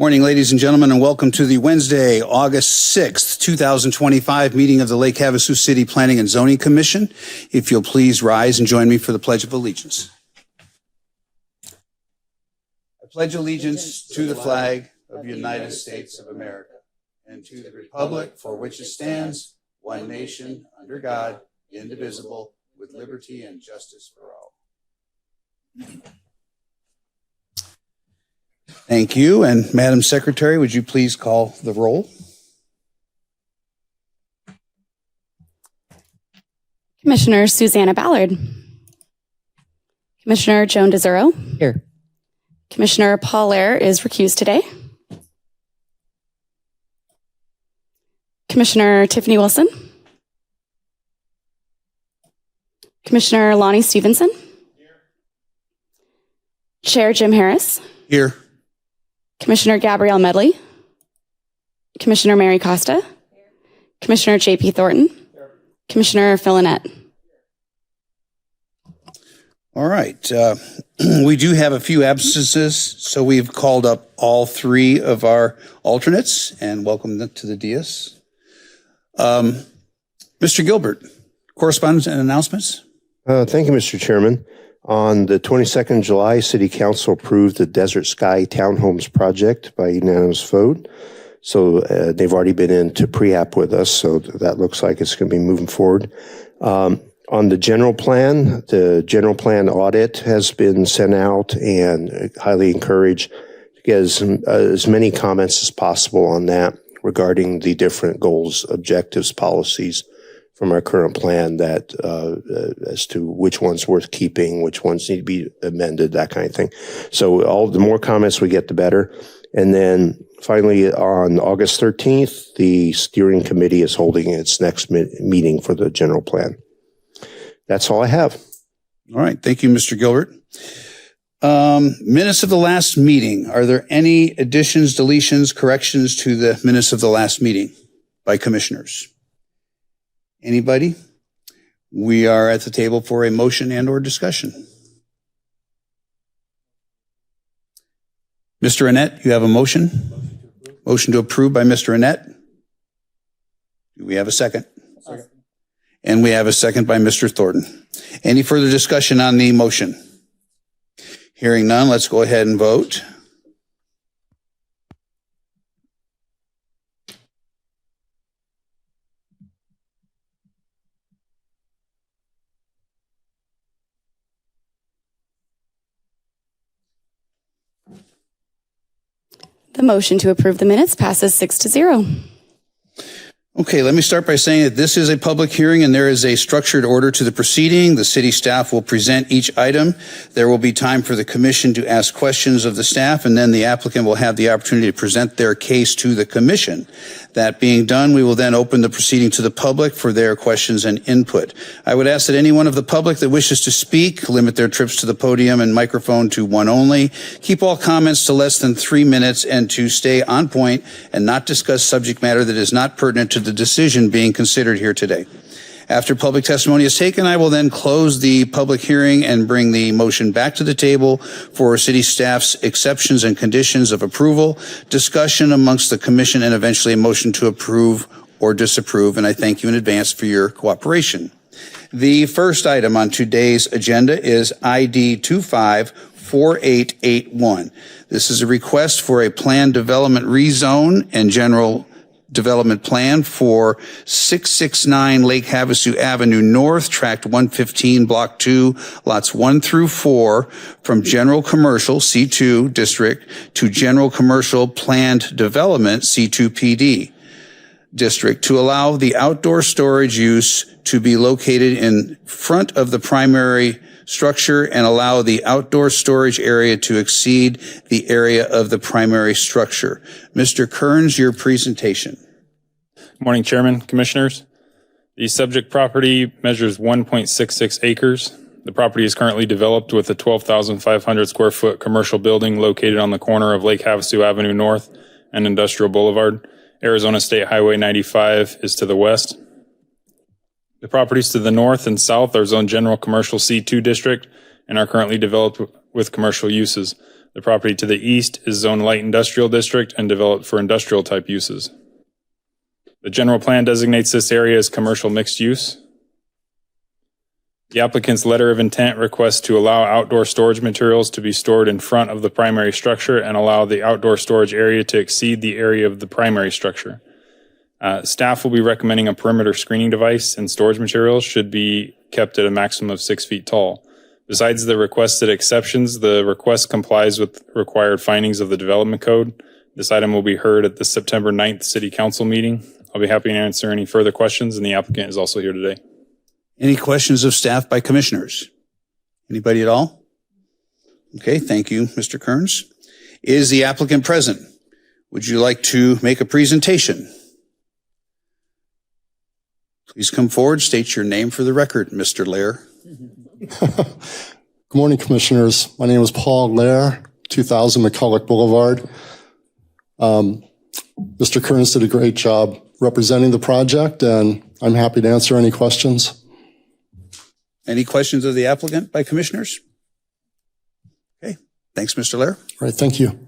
Morning, ladies and gentlemen, and welcome to the Wednesday, August 6th, 2025 meeting of the Lake Havasu City Planning and Zoning Commission. If you'll please rise and join me for the Pledge of Allegiance. I pledge allegiance to the flag of the United States of America and to the republic for which it stands, one nation, under God, indivisible, with liberty and justice for all. Thank you. And Madam Secretary, would you please call the roll? Commissioner Susanna Ballard. Commissioner Joan DeZuro. Here. Commissioner Paul Lair is recused today. Commissioner Tiffany Wilson. Commissioner Lonnie Stevenson. Here. Chair Jim Harris. Here. Commissioner Gabrielle Medley. Commissioner Mary Costa. Here. Commissioner J.P. Thornton. Here. Commissioner Phil Annette. All right. We do have a few absences, so we've called up all three of our alternates and welcome them to the dais. Mr. Gilbert, correspondence and announcements. Thank you, Mr. Chairman. On the 22nd of July, City Council approved the Desert Sky Townhomes project by unanimous vote. So they've already been into pre-app with us, so that looks like it's going to be moving forward. On the general plan audit has been sent out, and highly encourage to get as many comments as possible on that regarding the different goals, objectives, policies from our current plan, that as to which one's worth keeping, which ones need to be amended, that kind of thing. So the more comments we get, the better. And then finally, on August 13th, the steering committee is holding its next meeting for the general plan. That's all I have. All right. Thank you, Mr. Gilbert. Minutes of the last meeting. Are there any additions, deletions, corrections to the minutes of the last meeting by commissioners? Anybody? We are at the table for a motion and or discussion. Mr. Annette, you have a motion? Motion to approve by Mr. Annette. Do we have a second? Second. And we have a second by Mr. Thornton. Any further discussion on the motion? Hearing none, let's go ahead and vote. The motion to approve the minutes passes 6-0. Okay, let me start by saying that this is a public hearing and there is a structured order to the proceeding. The city staff will present each item. There will be time for the commission to ask questions of the staff, and then the applicant will have the opportunity to present their case to the commission. That being done, we will then open the proceeding to the public for their questions and input. I would ask that anyone of the public that wishes to speak limit their trips to the podium and microphone to one only. Keep all comments to less than 3 minutes and to stay on point and not discuss subject matter that is not pertinent to the decision being considered here today. After public testimony is taken, I will then close the public hearing and bring the motion back to the table for city staff's exceptions and conditions of approval, discussion amongst the commission, and eventually a motion to approve or disapprove. And I thank you in advance for your cooperation. The first item on today's agenda is ID 254881. This is a request for a planned development rezone and general development plan for 669 Lake Havasu Avenue North, Tract 115, Block 2, Lots 1 through 4, from General Commercial C2 District to General Commercial Planned Development C2 PD District to allow the outdoor storage use to be located in front of the primary structure and allow the outdoor storage area to exceed the area of the primary structure. Mr. Kearns, your presentation. Good morning, Chairman, Commissioners. The subject property measures 1.66 acres. The property is currently developed with a 12,500 square foot commercial building located on the corner of Lake Havasu Avenue North and Industrial Boulevard. Arizona State Highway 95 is to the west. The properties to the north and south are zoned General Commercial C2 District and are currently developed with commercial uses. The property to the east is zoned light industrial district and developed for industrial type uses. The general plan designates this area as commercial mixed use. The applicant's letter of intent requests to allow outdoor storage materials to be stored in front of the primary structure and allow the outdoor storage area to exceed the area of the primary structure. Staff will be recommending a perimeter screening device, and storage materials should be kept at a maximum of 6 feet tall. Besides the requested exceptions, the request complies with required findings of the development code. This item will be heard at the September 9th City Council meeting. I'll be happy to answer any further questions, and the applicant is also here today. Any questions of staff by commissioners? Anybody at all? Okay, thank you, Mr. Kearns. Is the applicant present? Would you like to make a presentation? Please come forward, state your name for the record, Mr. Lair. Good morning, Commissioners. My name is Paul Lair, 2000 McCulloch Boulevard. Mr. Kearns did a great job representing the project, and I'm happy to answer any questions. Any questions of the applicant by commissioners? Okay, thanks, Mr. Lair. All right, thank you.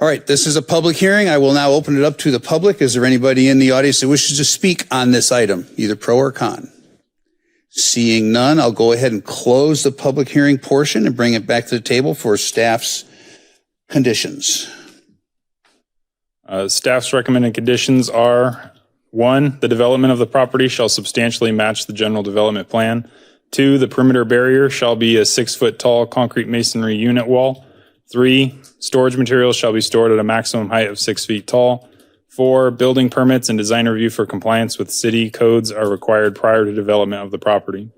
All right, this is a public hearing. I will now open it up to the public. Is there anybody in the audience that wishes to speak on this item, either pro or con? Seeing none, I'll go ahead and close the public hearing portion and bring it back to the table for staff's conditions. Staff's recommended conditions are: 1, the development of the property shall substantially match the general development plan. 2, the perimeter barrier shall be a 6-foot tall concrete masonry unit wall. 3, storage materials shall be stored at a maximum height of 6 feet tall. 4, building permits and design review for compliance with city codes are required prior to development of the property.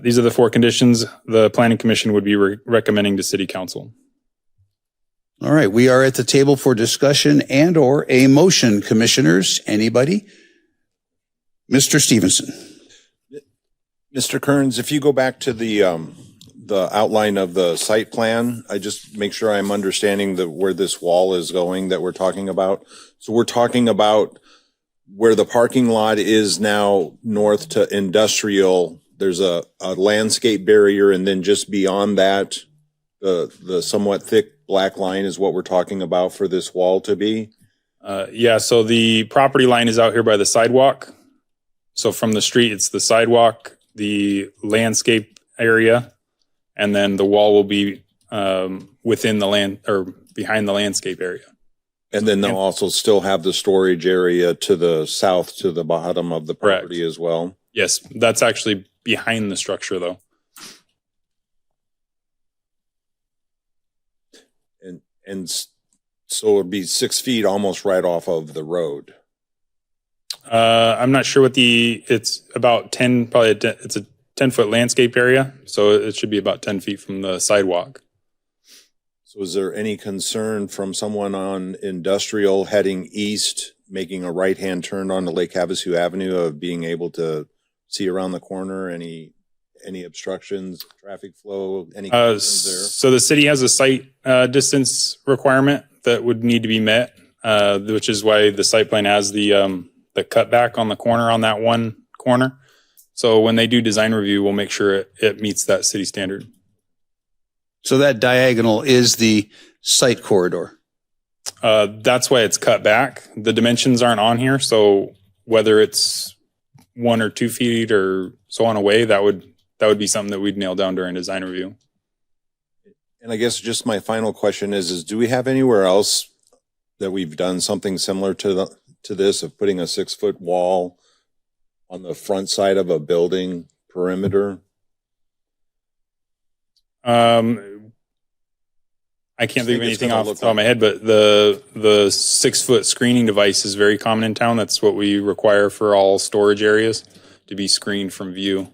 These are the 4 conditions the Planning Commission would be recommending to City Council. All right, we are at the table for discussion and or a motion, commissioners. Anybody? Mr. Stevenson. Mr. Kearns, if you go back to the outline of the site plan, I just make sure I'm understanding where this wall is going that we're talking about. So we're talking about where the parking lot is now north to industrial. There's a landscape barrier, and then just beyond that, the somewhat thick black line is what we're talking about for this wall to be. Yeah, so the property line is out here by the sidewalk. So from the street, it's the sidewalk, the landscape area, and then the wall will be within the land or behind the landscape area. And then they'll also still have the storage area to the south, to the bottom of the property. Correct. As well. Yes, that's actually behind the structure, though. And so it would be 6 feet almost right off of the road. I'm not sure it's about 10, it's a 10-foot landscape area. So it should be about 10 feet from the sidewalk. So is there any concern from someone on industrial heading east, making a right-hand turn onto Lake Havasu Avenue, of being able to see around the corner? Any obstructions, traffic flow, any concerns there? So the city has a site distance requirement that would need to be met, which is why the site plan has the cutback on the corner, on that one corner. So when they do design review, we'll make sure it meets that city standard. So that diagonal is the site corridor. That's why it's cut back. The dimensions aren't on here. So whether it's 1 or 2 feet or so on away, that would be something that we'd nail down during design review. And I guess just my final question is do we have anywhere else that we've done something similar to this, of putting a 6-foot wall on the front side of a building perimeter? I can't think of anything off the top of my head, but the 6-foot screening device is very common in town. That's what we require for all storage areas, to be screened from view.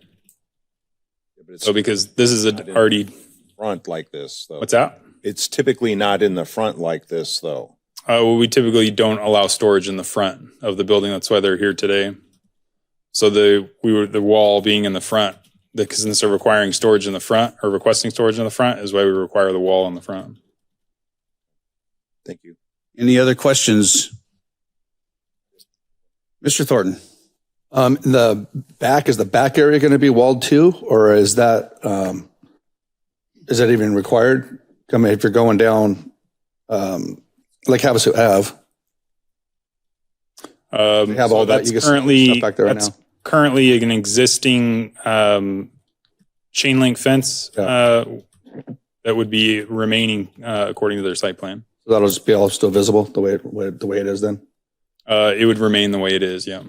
Yeah, so because this is already front like this, though. What's that? It's typically not in the front like this, though. Well, we typically don't allow storage in the front of the building. That's why they're here today. So the wall being in the front, because since they're requiring storage in the front or requesting storage in the front, is why we require the wall in the front. Thank you. Any other questions? Mr. Thornton. In the back, is the back area going to be walled too, or is that even required? I mean, if you're going down, like Havasu Ave, you have all that. That's You can currently stuff back there right that's now. currently an existing chain link fence that would be remaining according to their site plan. So that'll just be all still visible the way it is then. It would remain the way it is. Yeah.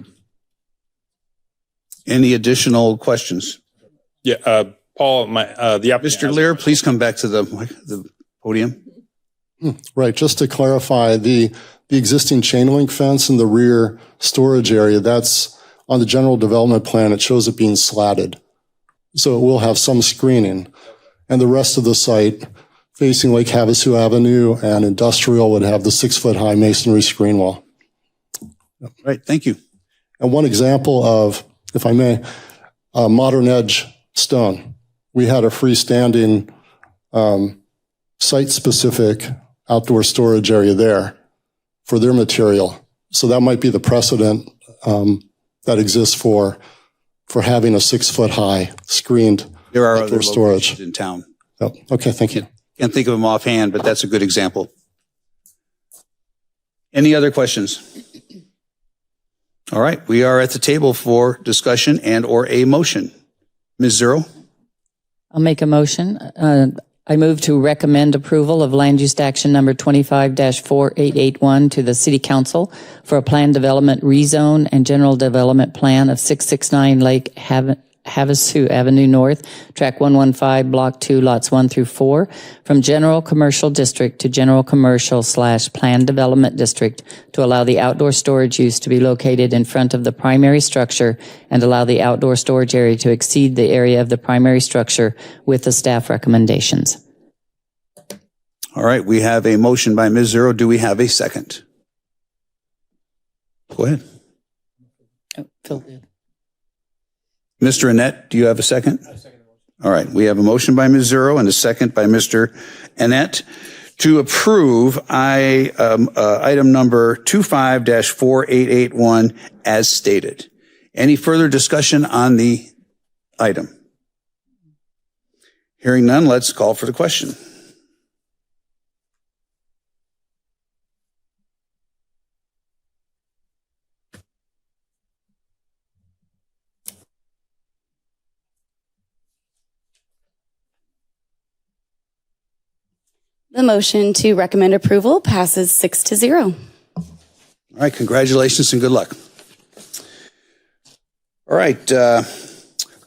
Any additional questions? Yeah. Paul, the applicant Mr. has- Lear, please come back to the podium. Right, just to clarify, the existing chain link fence in the rear storage area, that's on the general development plan, it shows it being slatted. So it will have some screening. And the rest of the site facing Lake Havasu Avenue and Industrial would have the 6-foot-high masonry screen wall. Right, thank you. And one example of, if I may, Modern Edge Stone. We had a freestanding site-specific outdoor storage area there for their material. So that might be the precedent that exists for having a 6-foot-high screened There are outdoor other storage. locations in town. Oh, okay, thank you. Can't think of them offhand, but that's a good example. Any other questions? All right, we are at the table for discussion and or a motion. Ms. Zero? I'll make a motion. I move to recommend approval of land use action number 25-4881 to the City Council for a planned development rezone and general development plan of 669 Lake Havasu Avenue North, Track 115, Block 2, Lots 1 through 4, from General Commercial District to General Commercial / Planned Development District to allow the outdoor storage use to be located in front of the primary structure and allow the outdoor storage area to exceed the area of the primary structure with the staff recommendations. All right, we have a motion by Ms. Zero. Do we have a second? Go ahead. Phil did. Mr. Annette, do you have a second? All right, we have a motion by Ms. Zero and a second by Mr. Annette to approve item number 25-4881 as stated. Any further discussion on the item? Hearing none, let's call for the question. The motion to recommend approval passes 6-0. All right, congratulations and good luck. All right,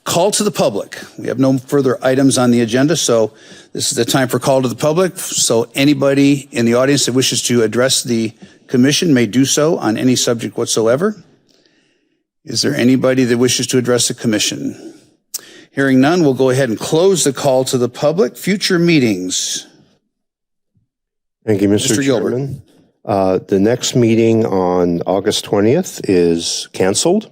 call to the public. We have no further items on the agenda, so this is the time for call to the public. So anybody in the audience that wishes to address the commission may do so on any subject whatsoever. Is there anybody that wishes to address the commission? Hearing none, we'll go ahead and close the call to the public. Future meetings. Thank you, Mr. Mr. Gilbert. Chairman. The next meeting on August 20th is canceled.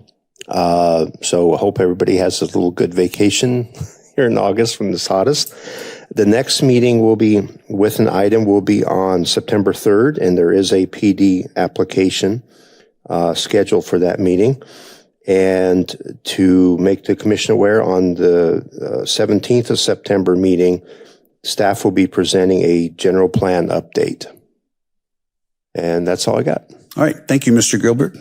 So I hope everybody has a little good vacation here in August from this hottest. The next meeting will be with an item will be on September 3rd, and there is a PD application scheduled for that meeting. And to make the commission aware, on the 17th of September meeting, staff will be presenting a general plan update. And that's all I got. All right, thank you, Mr. Gilbert.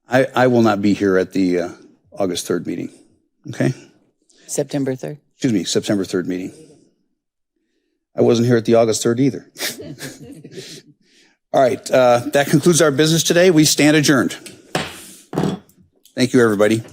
I will not be here at the August 3rd meeting, okay? September 3rd. Excuse me, September 3rd meeting. I wasn't here at the August 3rd either. All right, that concludes our business today. We stand adjourned. Thank you, everybody.